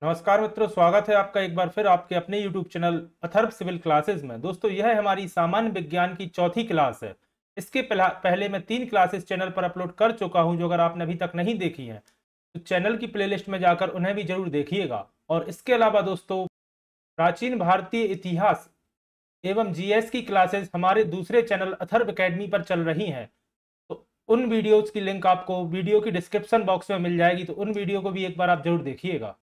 नमस्कार मित्रों, स्वागत है आपका एक बार फिर आपके अपने YouTube channel Atharva civil classes में। दोस्तों, यह हमारी सामान्य विज्ञान की चौथी क्लास है। इसके पहले मैं 3 क्लासेस चैनल पर अपलोड कर चुका हूं, जो अगर आपने अभी तक नहीं देखी हैं तो चैनल की प्लेलिस्ट में जाकर उन्हें भी जरूर देखिएगा। और इसके अलावा दोस्तों, प्राचीन भारतीय इतिहास एवं जीएस की क्लासेस हमारे दूसरे चैनल अथर्व अकेडमी पर चल रही हैं। तो उन वीडियोज की लिंक आपको वीडियो की डिस्क्रिप्शन बॉक्स में मिल जाएगी, तो उन वीडियो को भी एक बार आप जरूर देखिएगा।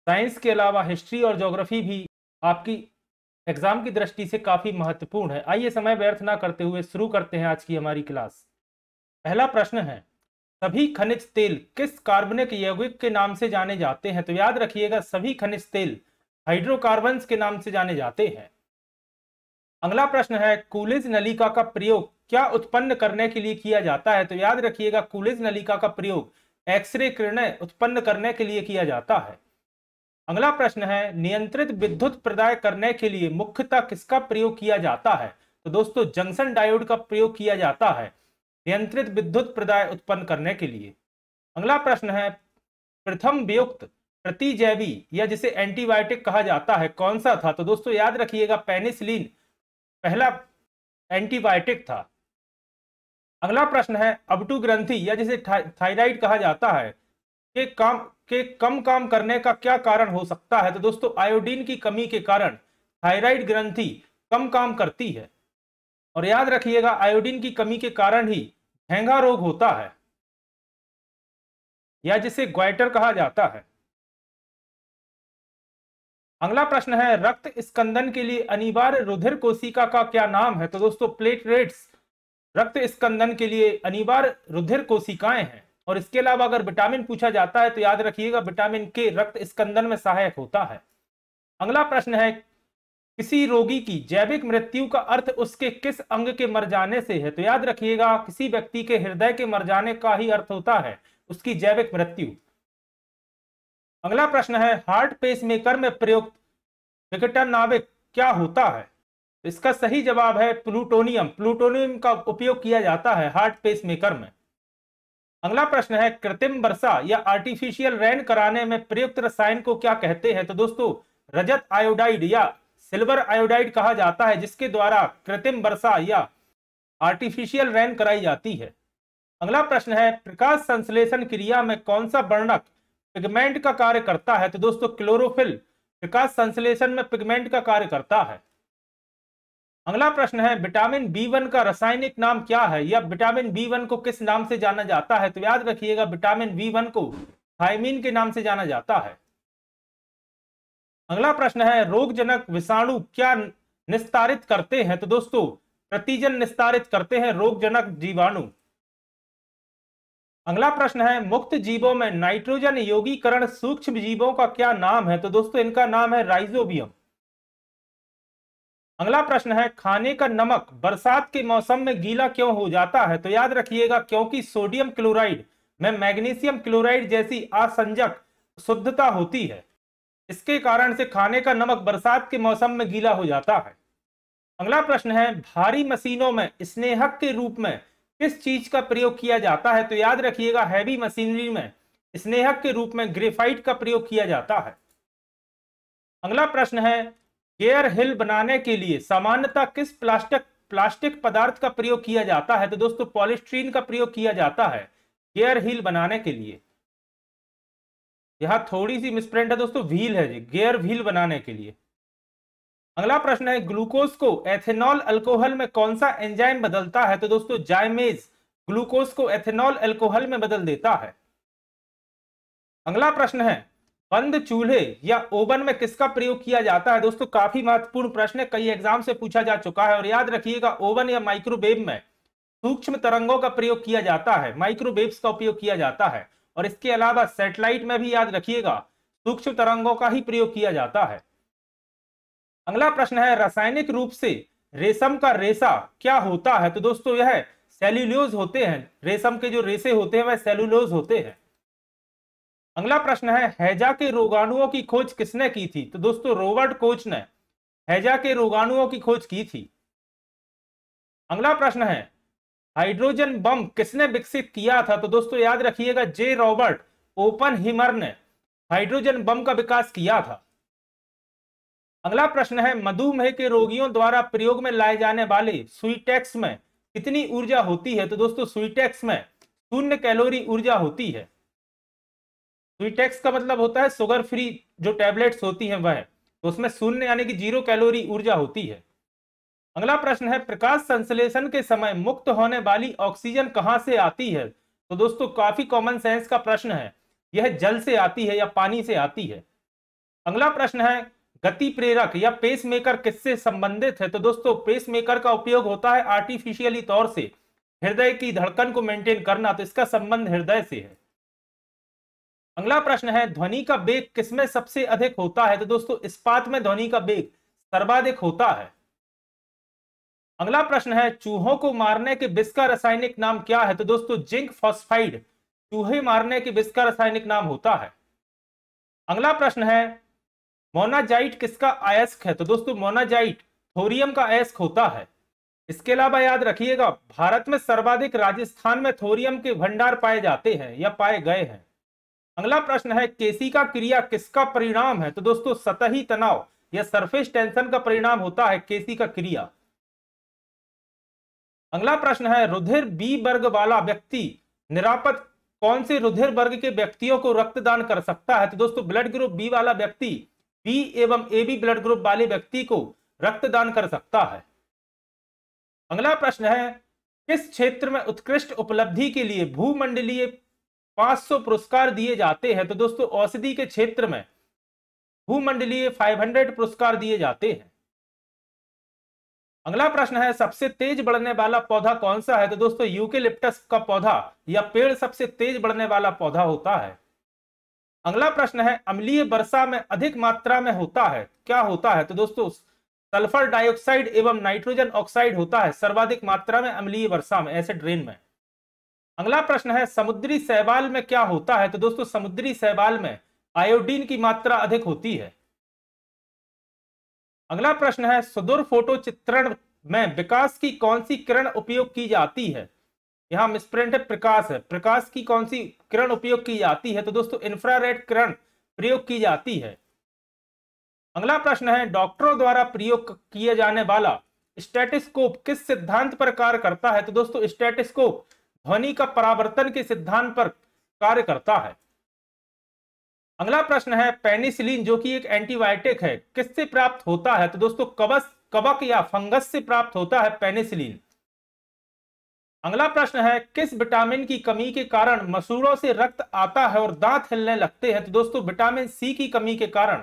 साइंस के अलावा हिस्ट्री और ज्योग्राफी भी आपकी एग्जाम की दृष्टि से काफी महत्वपूर्ण है। आइए समय व्यर्थ ना करते हुए शुरू करते हैं आज की हमारी क्लास। पहला प्रश्न है, सभी खनिज तेल किस कार्बनिक यौगिक के नाम से जाने जाते हैं? तो याद रखिएगा, सभी खनिज तेल हाइड्रोकार्बन्स के नाम से जाने जाते हैं। अगला प्रश्न है, कूलिज नलिका का प्रयोग क्या उत्पन्न करने के लिए किया जाता है? तो याद रखिएगा, कूलिज नलिका का प्रयोग एक्सरे किरणें उत्पन्न करने के लिए किया जाता है। अगला प्रश्न है, नियंत्रित विद्युत प्रदाय करने के लिए मुख्यतः किसका प्रयोग किया जाता है? तो दोस्तों, जंक्शन डायोड का प्रयोग किया जाता है नियंत्रित विद्युत प्रदाय उत्पन्न करने के लिए। अगला प्रश्न है, प्रथम वियुक्त प्रतिजैवी या जिसे एंटीबायोटिक कहा जाता है कौन सा था? तो दोस्तों याद रखिएगा, पेनिसिलिन पहला एंटीबायोटिक था। अगला प्रश्न है, अबटू ग्रंथि या जिसे थायराइड कहा जाता है के कम काम करने का क्या कारण हो सकता है? तो दोस्तों, आयोडीन की कमी के कारण थायराइड ग्रंथि कम काम करती है। और याद रखिएगा, आयोडीन की कमी के कारण ही घेंघा रोग होता है या जिसे ग्वाइटर कहा जाता है। अगला प्रश्न है, रक्त स्कंदन के लिए अनिवार्य रुधिर कोशिका का क्या नाम है? तो दोस्तों, प्लेटलेट्स रक्त स्कंदन के लिए अनिवार्य रुधिर कोशिकाएं हैं। और इसके अलावा अगर विटामिन पूछा जाता है तो याद रखिएगा, विटामिन के रक्त स्कंदन में सहायक होता है। अगला प्रश्न है, किसी रोगी की जैविक मृत्यु का अर्थ उसके किस अंग के मर जाने से है? तो याद रखिएगा, किसी व्यक्ति के हृदय के मर जाने का ही अर्थ होता है उसकी जैविक मृत्यु। अगला प्रश्न है, हार्ट पेसमेकर में प्रयुक्त विघटन नाभिक क्या होता है? तो इसका सही जवाब है प्लूटोनियम। प्लूटोनियम का उपयोग किया जाता है हार्ट पेसमेकर में। अगला प्रश्न है, कृत्रिम वर्षा या आर्टिफिशियल रेन कराने में प्रयुक्त रसायन को क्या कहते हैं? तो दोस्तों, रजत आयोडाइड या सिल्वर आयोडाइड कहा जाता है, जिसके द्वारा कृत्रिम वर्षा या आर्टिफिशियल रेन कराई जाती है। अगला प्रश्न है, प्रकाश संश्लेषण क्रिया में कौन सा वर्णक पिगमेंट का कार्य करता है? तो दोस्तों, क्लोरोफिल प्रकाश संश्लेषण में पिगमेंट का कार्य करता है। अगला प्रश्न है, विटामिन बी1 का रासायनिक नाम क्या है या विटामिन बी1 को किस नाम से जाना जाता है? तो याद रखिएगा, विटामिन बी1 को थायमीन के नाम से जाना जाता है। अगला प्रश्न है, रोगजनक विषाणु क्या निस्तारित करते हैं? तो दोस्तों, प्रतिजन निस्तारित करते हैं रोगजनक जीवाणु। अगला प्रश्न है, मुक्त जीवों में नाइट्रोजन यौगीकरण सूक्ष्म जीवों का क्या नाम है? तो दोस्तों, इनका नाम है राइजोबियम। अगला प्रश्न है, खाने का नमक बरसात के मौसम में गीला क्यों हो जाता है? तो याद रखिएगा, क्योंकि सोडियम क्लोराइड में मैग्नीशियम क्लोराइड जैसी आसंजक शुद्धता होती है। इसके कारण से खाने का नमक बरसात के मौसम में गीला हो जाता है। अगला प्रश्न है, भारी मशीनों में स्नेहक के रूप में किस चीज का प्रयोग किया जाता है? तो याद रखिएगा, हैवी मशीनरी में स्नेहक के रूप में ग्रेफाइट का प्रयोग किया जाता है। अगला प्रश्न है, गियर हिल बनाने के लिए सामान्यतः किस प्लास्टिक पदार्थ का प्रयोग किया जाता है? तो दोस्तों, पॉलीस्टीरीन का प्रयोग किया जाता है गियर हिल बनाने के लिए। यहां थोड़ी सी मिसप्रिंट है दोस्तों, व्हील है जी, गियर व्हील बनाने के लिए। अगला प्रश्न है, ग्लूकोज को एथेनॉल अल्कोहल में कौन सा एंजाइम बदलता है? तो दोस्तों, जाइमेज ग्लूकोज को एथेनॉल अल्कोहल में बदल देता है। अगला प्रश्न है, बंद चूल्हे या ओवन में किसका प्रयोग किया जाता है? दोस्तों, काफी महत्वपूर्ण प्रश्न है, कई एग्जाम से पूछा जा चुका है। और याद रखिएगा, ओवन या माइक्रोवेव में सूक्ष्म तरंगों का प्रयोग किया जाता है, माइक्रोवेव्स का उपयोग किया जाता है। और इसके अलावा सैटेलाइट में भी याद रखिएगा, सूक्ष्म तरंगों का ही प्रयोग किया जाता है। अगला प्रश्न है, रासायनिक रूप से रेशम का रेशा क्या होता है? तो दोस्तों, यह सेल्यूलोज होते हैं। रेशम के जो रेशे होते हैं वह सेल्यूलोज होते हैं। अगला प्रश्न है, हैजा के रोगाणुओं की खोज किसने की थी? तो दोस्तों, रॉबर्ट कोच ने हैजा के रोगाणुओं की खोज की थी। अगला प्रश्न है, हाइड्रोजन बम किसने विकसित किया था? तो दोस्तों, याद रखिएगा, जे रॉबर्ट ओपनहीमर ने हाइड्रोजन बम का विकास किया था? अगला प्रश्न है, मधुमेह के रोगियों द्वारा प्रयोग में लाए जाने वाले स्वीटेक्स में कितनी ऊर्जा होती है? तो दोस्तों स्वीटेक्स में 0 कैलोरी ऊर्जा होती है। स्वीटेक्स का मतलब होता है शुगर फ्री जो टैबलेट्स होती हैं वह, तो उसमें 0 यानी कि 0 कैलोरी ऊर्जा होती है। अगला प्रश्न है, प्रकाश संश्लेषण के समय मुक्त होने वाली ऑक्सीजन कहां से आती है? तो दोस्तों काफी कॉमन सेंस का प्रश्न है, यह जल से आती है या पानी से आती है। अगला प्रश्न है, गति प्रेरक या पेसमेकर किससे संबंधित है? तो दोस्तों पेसमेकर का उपयोग होता है आर्टिफिशियली तौर से हृदय की धड़कन को मेंटेन करना, तो इसका संबंध हृदय से है। अगला प्रश्न है, ध्वनि का वेग किसमें सबसे अधिक होता है? तो दोस्तों इस्पात में ध्वनि का वेग सर्वाधिक होता है। अगला प्रश्न है, चूहों को मारने के विष का रासायनिक नाम क्या है? तो दोस्तों जिंक फॉस्फाइड चूहे मारने के विष का रासायनिक नाम होता है। अगला प्रश्न है, मोनाजाइट किसका अयस्क है? तो दोस्तों मोनाजाइट थोरियम का अयस्क होता है। इसके अलावा याद रखिएगा, भारत में सर्वाधिक राजस्थान में थोरियम के भंडार पाए जाते हैं या पाए गए हैं। अगला प्रश्न है, केशिका क्रिया किसका परिणाम है? तो दोस्तों सतही तनाव या सरफेस टेंशन का परिणाम होता है केशिका क्रिया। अगला प्रश्न है, रुधिर बी वर्ग वाला व्यक्ति निरापद कौन से रुधिर वर्ग के व्यक्तियों को रक्तदान कर सकता है? तो दोस्तों ब्लड ग्रुप बी वाला व्यक्ति बी एवं ए बी ब्लड ग्रुप वाले व्यक्ति को रक्तदान कर सकता है। अगला प्रश्न है, किस क्षेत्र में उत्कृष्ट उपलब्धि के लिए भूमंडलीय 500 पुरस्कार दिए जाते हैं? तो दोस्तों औषधि के क्षेत्र में भूमंडलीय 500 पुरस्कार दिए जाते हैं। अगला प्रश्न है, सबसे तेज बढ़ने वाला पौधा कौन सा है? तो दोस्तों यूकेलिप्टस का पौधा या पेड़ सबसे तेज बढ़ने वाला पौधा होता है। अगला प्रश्न है, अम्लीय वर्षा में अधिक मात्रा में होता है, क्या होता है? तो दोस्तों सल्फर डाइऑक्साइड एवं नाइट्रोजन ऑक्साइड होता है सर्वाधिक मात्रा में अम्लीय वर्षा में, एसिड रेन में। अगला प्रश्न है, समुद्री शैवाल में क्या होता है? तो दोस्तों समुद्री शैवाल में आयोडीन की मात्रा अधिक होती है। अगला प्रश्न है, सुदूर फोटो चित्रण में विकास की कौन सी किरण उपयोग की जाती है? यहां मिसप्रिंट है, प्रकाश है। प्रकाश की कौन सी किरण उपयोग की जाती है? तो दोस्तों इंफ्रारेड किरण प्रयोग की जाती है। अगला प्रश्न है, डॉक्टरों द्वारा प्रयोग किए जाने वाला स्टेटोस्कोप किस सिद्धांत पर कार्य करता है? तो दोस्तों स्टेटोस्कोप ध्वनि का परावर्तन के सिद्धांत पर कार्य करता है। अगला प्रश्न है, पेनिसिलिन जो कि एक एंटीबायोटिक है किससे प्राप्त होता है? तो दोस्तों कवक या फंगस से प्राप्त होता है पेनिसिलिन। अगला प्रश्न है, किस विटामिन की कमी के कारण मसूड़ों से रक्त आता है और दांत हिलने लगते हैं? तो दोस्तों विटामिन सी की कमी के कारण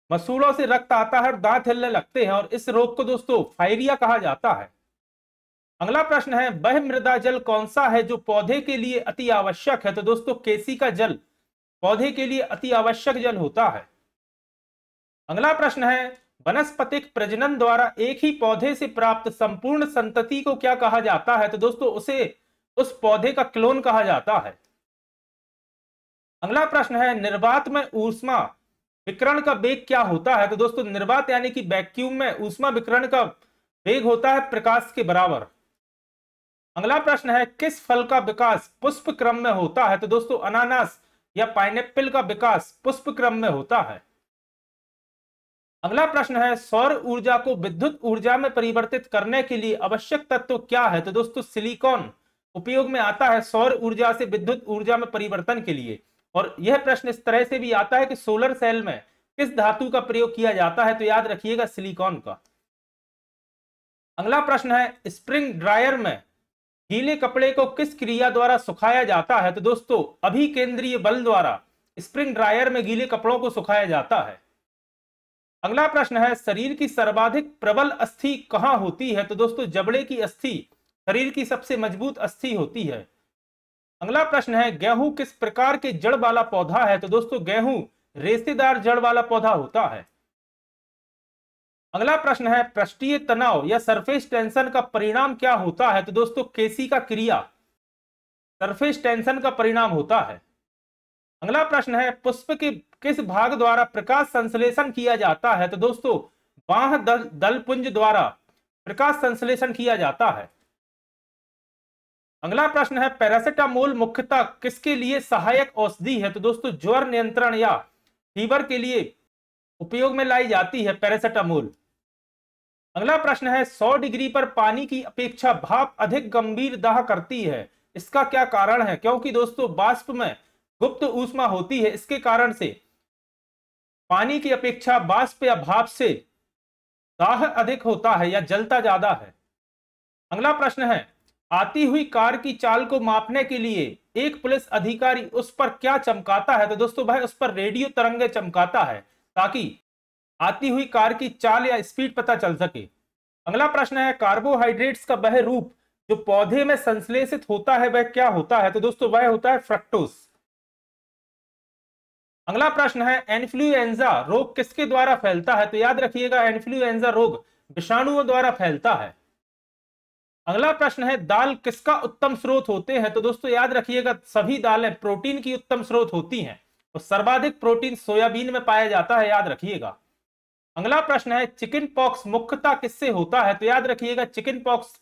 मसूड़ों से रक्त आता है और दांत हिलने लगते हैं, और इस रोग को दोस्तों फायरिया कहा जाता है। अगला प्रश्न है, वह मृदा जल कौन सा है जो पौधे के लिए अति आवश्यक है? तो दोस्तों केशिका जल पौधे के लिए अति आवश्यक जल होता है। अगला प्रश्न है, वनस्पतिक प्रजनन द्वारा एक ही पौधे से प्राप्त संपूर्ण संतति को क्या कहा जाता है? तो दोस्तों उसे उस पौधे का क्लोन कहा जाता है। अगला प्रश्न है, निर्वात में ऊष्मा विकिरण का वेग क्या होता है? तो दोस्तों निर्वात यानी कि वैक्यूम में ऊष्मा विकिरण का वेग होता है प्रकाश के बराबर। अगला प्रश्न है, किस फल का विकास पुष्प क्रम में होता है? तो दोस्तों अनानास या पाइनएप्पल का विकास पुष्प क्रम में होता है। अगला प्रश्न है, सौर ऊर्जा को विद्युत ऊर्जा में परिवर्तित करने के लिए आवश्यक तत्व क्या है? तो दोस्तों सिलिकॉन उपयोग में आता है सौर ऊर्जा से विद्युत ऊर्जा में परिवर्तन के लिए। और यह प्रश्न इस तरह से भी आता है कि सोलर सेल में किस धातु का प्रयोग किया जाता है? तो याद रखिएगा सिलिकॉन का। अगला प्रश्न है, स्प्रिंग ड्रायर में गीले कपड़े को किस क्रिया द्वारा सुखाया जाता है? तो दोस्तों अभिकेंद्रीय बल द्वारा स्प्रिंग ड्रायर में गीले कपड़ों को सुखाया जाता है। अगला प्रश्न है, शरीर की सर्वाधिक प्रबल अस्थि कहां होती है? तो दोस्तों जबड़े की अस्थि शरीर की सबसे मजबूत अस्थि होती है। अगला प्रश्न है, गेहूं किस प्रकार के जड़ वाला पौधा है? तो दोस्तों गेहूं रेशेदार जड़ वाला पौधा होता है। अगला प्रश्न है, पृष्ठीय तनाव या सरफेस टेंशन का परिणाम क्या होता है? तो दोस्तों केशिका क्रिया सरफेस टेंशन का परिणाम होता है। अगला प्रश्न है, पुष्प के किस भाग द्वारा प्रकाश संश्लेषण किया जाता है? तो दोस्तों बाह्य दल पुंज द्वारा प्रकाश संश्लेषण किया जाता है। अगला प्रश्न है, पैरासिटामोल मुख्यतः किसके लिए सहायक औषधि है? तो दोस्तों ज्वर नियंत्रण या फीवर के लिए उपयोग में लाई जाती है पैरासिटामोल। अगला प्रश्न है, 100 डिग्री पर पानी की अपेक्षा भाप अधिक गंभीर दाह करती है, इसका क्या कारण है? क्योंकि दोस्तों वाष्प में गुप्त ऊष्मा होती है, इसके कारण से पानी की अपेक्षा वाष्प या भाप से दाह अधिक होता है या जलता ज्यादा है। अगला प्रश्न है, आती हुई कार की चाल को मापने के लिए एक पुलिस अधिकारी उस पर क्या चमकाता है? तो दोस्तों भाई उस पर रेडियो तरंगे चमकाता है ताकि आती हुई कार की चाल या स्पीड पता चल सके। अगला प्रश्न है, कार्बोहाइड्रेट्स का वह रूप जो पौधे में संश्लेषित होता है वह क्या होता है? तो दोस्तों वह होता है फ्रक्टोज। अगला प्रश्न है, इन्फ्लुएंजा रोग किसके द्वारा फैलता है? तो याद रखिएगा इन्फ्लुएंजा रोग विषाणुओं द्वारा फैलता है। अगला प्रश्न है, दाल किसका उत्तम स्रोत होते हैं? तो दोस्तों याद रखिएगा सभी दालें प्रोटीन की उत्तम स्रोत होती हैं और सर्वाधिक प्रोटीन सोयाबीन में पाया जाता है, याद रखिएगा। अगला प्रश्न है, चिकन पॉक्स मुख्यतः किससे होता है? तो याद रखिएगा चिकन पॉक्स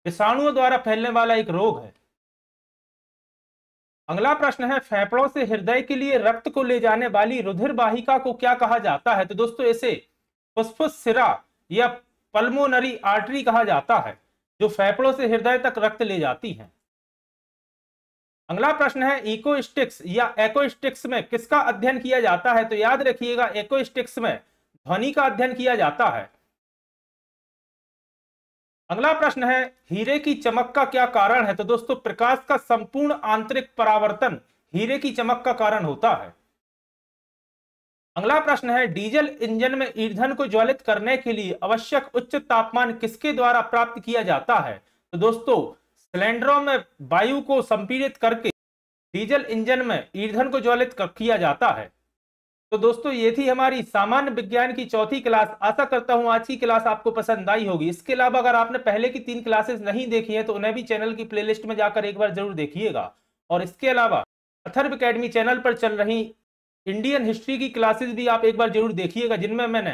विषाणुओं द्वारा फैलने वाला एक रोग है। अगला प्रश्न है, फेफड़ों से हृदय के लिए रक्त को ले जाने वाली रुधिर वाहिका को क्या कहा जाता है? तो दोस्तों इसे फुफ्फुस सिरा या पल्मोनरी आर्टरी कहा जाता है, जो फेफड़ों से हृदय तक रक्त ले जाती है। अगला प्रश्न है, इकोस्टिक्स या एकोस्टिक्स में किसका अध्ययन किया जाता है? तो याद रखिएगा एकोस्टिक्स में ध्वनि का अध्ययन किया जाता है। अगला प्रश्न है, हीरे की चमक का क्या कारण है? तो दोस्तों प्रकाश का संपूर्ण आंतरिक परावर्तन हीरे की चमक का कारण होता है। अगला प्रश्न है, डीजल इंजन में ईंधन को ज्वलित करने के लिए आवश्यक उच्च तापमान किसके द्वारा प्राप्त किया जाता है? तो दोस्तों सिलेंडरों में वायु को संपीड़ित करके डीजल इंजन में ईंधन को ज्वलित किया जाता है। तो दोस्तों ये थी हमारी सामान्य विज्ञान की चौथी क्लास। आशा करता हूं आज की क्लास आपको पसंद आई होगी। इसके अलावा अगर आपने पहले की 3 क्लासेस नहीं देखी हैं तो उन्हें भी चैनल की प्लेलिस्ट में जाकर एक बार जरूर देखिएगा। और इसके अलावा अथर्व एकेडमी चैनल पर चल रही इंडियन हिस्ट्री की क्लासेस भी आप एक बार जरूर देखिएगा, जिनमें मैंने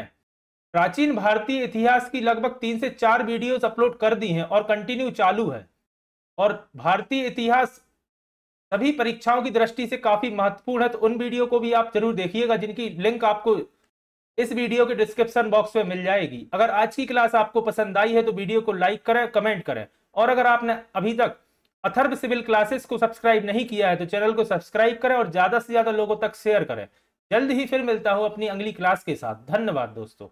प्राचीन भारतीय इतिहास की लगभग 3 से 4 वीडियोस अपलोड कर दी हैं और कंटिन्यू चालू है। और भारतीय इतिहास सभी परीक्षाओं की दृष्टि से काफी महत्वपूर्ण है, तो उन वीडियो को भी आप जरूर देखिएगा, जिनकी लिंक आपको इस वीडियो के डिस्क्रिप्शन बॉक्स में मिल जाएगी। अगर आज की क्लास आपको पसंद आई है तो वीडियो को लाइक करें, कमेंट करें, और अगर आपने अभी तक अथर्व सिविल क्लासेस को सब्सक्राइब नहीं किया है तो चैनल को सब्सक्राइब करें और ज्यादा से ज्यादा लोगों तक शेयर करें। जल्द ही फिर मिलता हूं अपनी अगली क्लास के साथ। धन्यवाद दोस्तों।